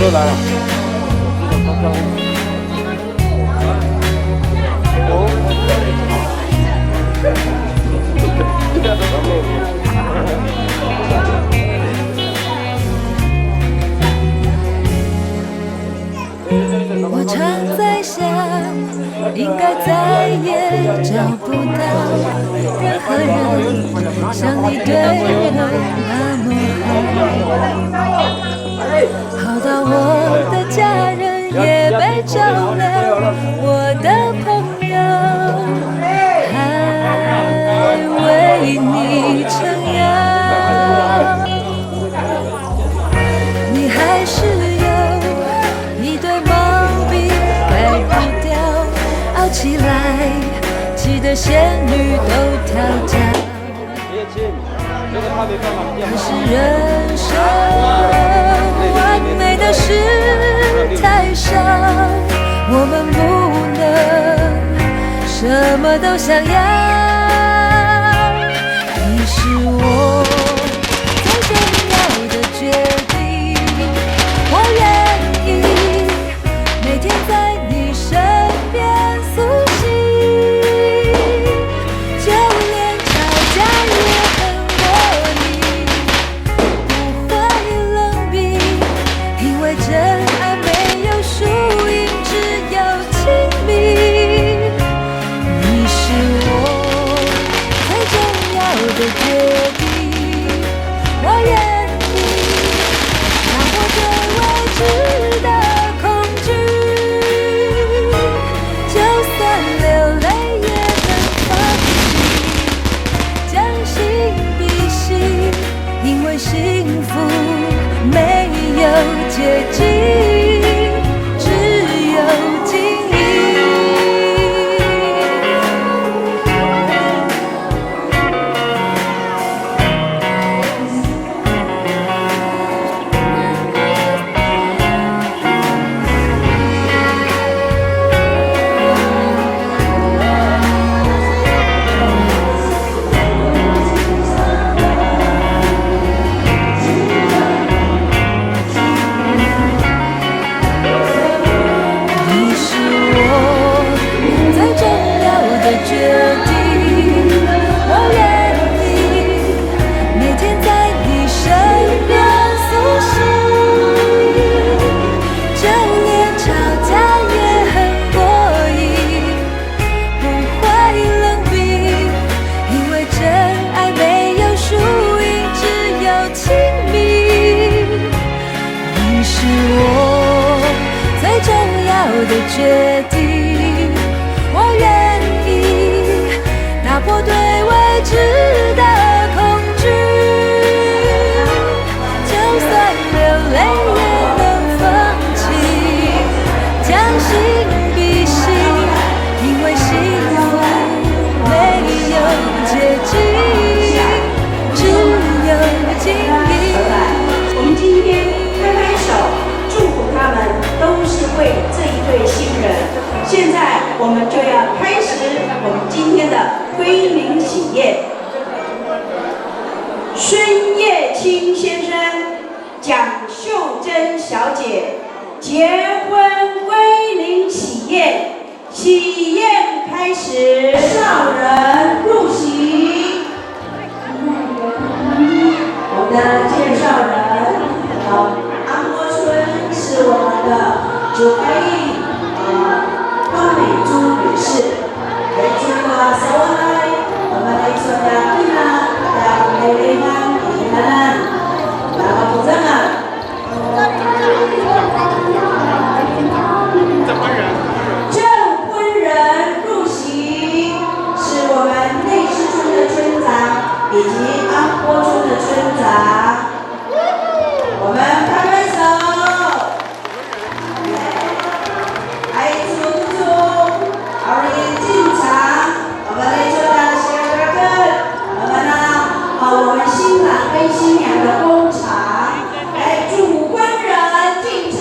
又来了。我常在想，应该再也找不到任何人像你对我那么好，好到我的家人也被照料，我的朋友还为你撑腰，你还是有一对毛笔改不掉，熬起来气得仙女都跳脚。可是人生完美的事太少，我们不能什么都想要。你是我最重要的决定，我愿意每天在你身边苏醒，就连吵架也很过瘾，不会冷冰，因为真爱没有输赢，只有亲密。你是我最重要的决定，我愿意让我对未知的恐惧，就算流泪也能放弃，将心比心，因为幸福没有捷径，只有经营。你是我最重要的决定，我愿意每天在你身边苏醒，就连吵架也很过瘾，不会冷冰，因为真爱没有输赢，只有亲密。你是我最重要的决定，我愿意打破对未知的恐惧，就算流泪也能放弃，将心比心，因为幸福没有捷径，只有经营。我们今天拍拍手，祝福他们都是为这一对新人。现在我们就要开始我们今天的归零喜宴。孙叶青先生、蒋秀珍小姐结婚归零喜宴，喜宴开始，上人入席。我们的介绍人，安国村是我们的主翻译，方美珠女士，来祝贺所有我们的所有宾客，大家美丽安平安，然后主持人。证婚人入席是我们内市村的村长以及安坡村的村长，我们拍拍手，来祝福二人进场，我们内村的小哥哥，我们新郎跟新娘的工厂，来祝婚人进场。